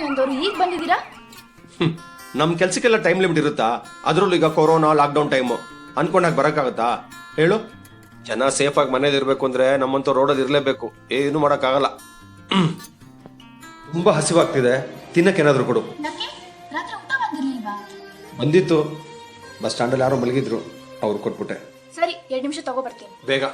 ಅಂದವರು ಈಗ ಬಂದಿದ್ದೀರಾ? ನಮ್ಮ ಕೆಲ್ಸಕ್ಕೆಲ್ಲ ಟೈಮ್ ಲಿಮಿಟ್ ಇರುತ್ತಾ? ಅದರಲ್ಲೂ ಈಗ ಕೊರೋನಾ ಲಾಕ್ಡೌನ್ ಟೈಮು ಅನ್ಕೊಂಡಾಗ ಬರೋಕ್ಕಾಗತ್ತಾ ಹೇಳು? ಜನ ಸೇಫ್ ಆಗಿ ಮನೇಲಿ ಇರಬೇಕು ಅಂದ್ರೆ ನಮ್ಮಂತ ರೋಡಲ್ಲಿ ಇರಲೇಬೇಕು. ಏನು ಮಾಡೋಕ್ಕಾಗಲ್ಲ. ತುಂಬಾ ಹಸಿವಾಗ್ತಿದೆ, ತಿನ್ನಕ್ಕೆ ಏನಾದ್ರು ಕೊಡು. ಯಾಕೆ ರಾತ್ರಿ ಊಟ ಬಂದಿರ್ಲಿಲ್ವಾ? ಬಂದಿತ್ತು, ಬಸ್ ಸ್ಟ್ಯಾಂಡಲ್ಲಿ ಯಾರೋ ಮಲಗಿದ್ರು, ಅವ್ರು ಕೊಟ್ಬಿಟ್ಟೆ. ಸರಿ, 2 ನಿಮಿಷ ತಗೋ ಬರ್ತೀನಿ. ಬೇಗ.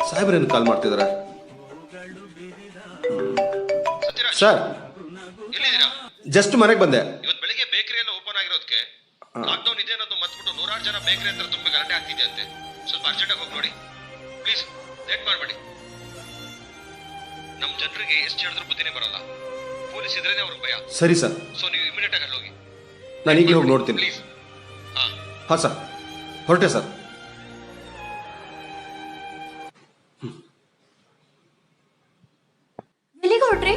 ಸಾಹೇಬ್ರೇನು ಕಾಲ್ ಮಾಡ್ತಿದಾರೆ? ಸರ್, ಜಸ್ಟ್ ಮನೆಗೆ ಬಂದೆ. ಇವತ್ತು ಬೆಳಿಗ್ಗೆ ಬೇಕರಿ ಎಲ್ಲ ಓಪನ್ ಆಗಿರೋದಕ್ಕೆ ಲಾಕ್ಡೌನ್ ಇದೆ ಅನ್ನೋದು ಮತ್ಬಿಟ್ಟು 100 ಜನ ಬೇಕರಿ ಹತ್ರ ತುಂಬಾ ಗಲಾಟೆ ಆಗ್ತಿದೆ ಅಂತೆ. ಸ್ವಲ್ಪ ಅರ್ಜೆಂಟ್ ಆಗಿ ಹೋಗಿ ನೋಡಿ ಪ್ಲೀಸ್, ಲೇಟ್ ಮಾಡಬೇಡಿ. ನಮ್ಮ ಜನರಿಗೆ ಎಷ್ಟು ಹೇಳಿದ್ರು ಬುದ್ಧಿನೇ ಬರಲ್ಲ. ಪೊಲೀಸ್ ಇದ್ರೇನೆ ಅವ್ರಿಗೆ ಭಯ. ಸರಿ ಸರ್. ಸೊ ನೀವು ಇಮಿಡಿಯೇಟ್ ಆಗಿ ಅಲ್ಲಿ ಹೋಗಿ. ನಾನು ಈಗಲೇ ಹೋಗಿ ನೋಡ್ತೀನಿ ಪ್ಲೀಸ್. ಹಾಂ ಸರ್, ಹೊರಟೆ ಸರ್. ಎಲ್ಲಿಗೆ ಹೊರಟ್ರಿ?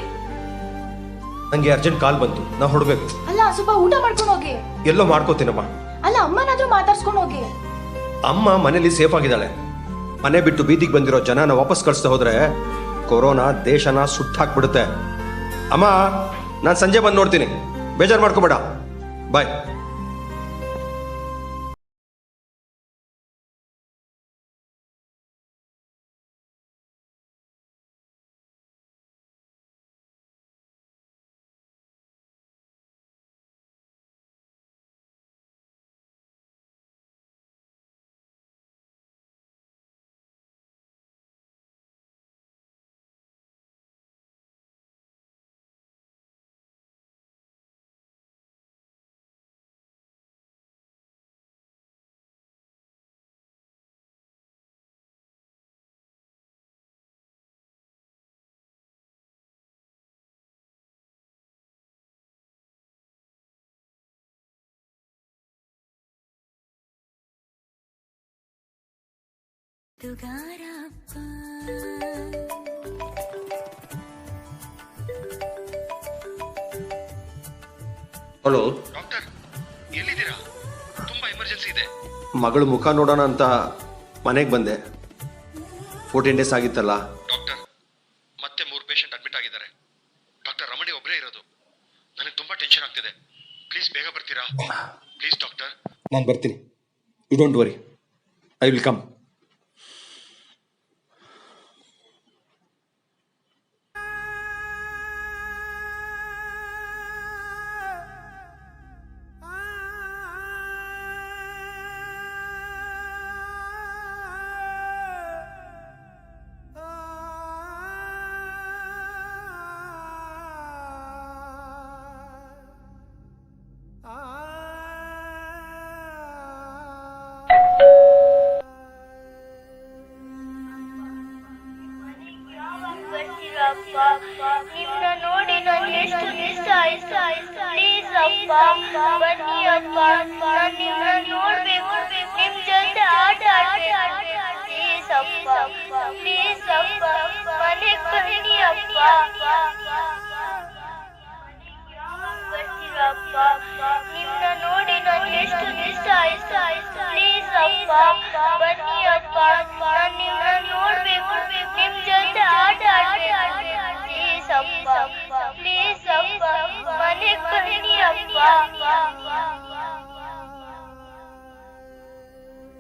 ನಂಗೆ ಅರ್ಜೆಂಟ್ ಕಾಲ್ ಬಂತು, ನಾ ಹೊರಡ್ಬೇಕು. ಅಲ್ಲ, ಸ್ವಲ್ಪ ಊಟ ಮಾಡ್ಕೊಂಡು ಹೋಗಿ. ಎಲ್ಲೋ ಮಾಡ್ಕೋತೀನಮ್ಮ. ಅಲ್ಲ, ಅಮ್ಮನಾದ್ರೂ ಮಾತಾಡ್ಸ್ಕೊಂಡು ಹೋಗಿ. ಅಮ್ಮ ಮನೇಲಿ ಸೇಫ್ ಆಗಿದ್ದಾಳೆ. ಮನೆ ಬಿಟ್ಟು ಬೀದಿಗೆ ಬಂದಿರೋ ಜನನ ವಾಪಸ್ ಕಳಿಸ್ತಾ ಹೋದ್ರೆ ಕೊರೋನಾ ದೇಶನ ಸುಟ್ಟಾಕ್ಬಿಡುತ್ತೆ. ಅಮ್ಮ, ನಾನು ಸಂಜೆ ಬಂದು ನೋಡ್ತೀನಿ, ಬೇಜಾರು ಮಾಡ್ಕೋಬೇಡ. ಬಾಯ್. ಹಲೋ ಡಾಕ್ಟರ್, ಎಲ್ಲಿದ್ದೀರಾ? ತುಂಬಾ ಎಮರ್ಜೆನ್ಸಿ ಇದೆ. ಮಗಳು ಮುಖ ನೋಡೋಣ ಅಂತ ಮನೆಗೆ ಬಂದೆ. 14 ಡೇಸ್ ಆಗಿತ್ತಲ್ಲ. ಡಾಕ್ಟರ್, ಮತ್ತೆ 3 ಪೇಷಂಟ್ ಅಡ್ಮಿಟ್ ಆಗಿದ್ದಾರೆ. ಡಾಕ್ಟರ್ ರಮಣಿ ಒಬ್ಬರೇ ಇರೋದು. ನನಗೆ ತುಂಬಾ ಟೆನ್ಷನ್ ಆಗ್ತಿದೆ. ಪ್ಲೀಸ್ ಬೇಗ ಬರ್ತೀರಾ? Please doctor. ನಾನು ಬರ್ತೀನಿ, you don't worry, I will come. ನಿನ್ನ ನೋಡಿ ನಾನು ಎಷ್ಟು ಮಿಸ್ ಆಯ್ತು. ಪ್ಲೀಸ್ ಅಪ್ಪ ಬನ್ನಿ ಅಪ್ಪ, ನಾನು ನಿಮ್ಮನ್ನ ನೋಡ್ಬೇಕು, ನಿಮ್ ಜೊತೆ ಆಟ ಆಡ್ಬೇಕು. ಪ್ಲೀಸ್ ಅಪ್ಪ, ಪ್ಲೀಸ್ ಅಪ್ಪ.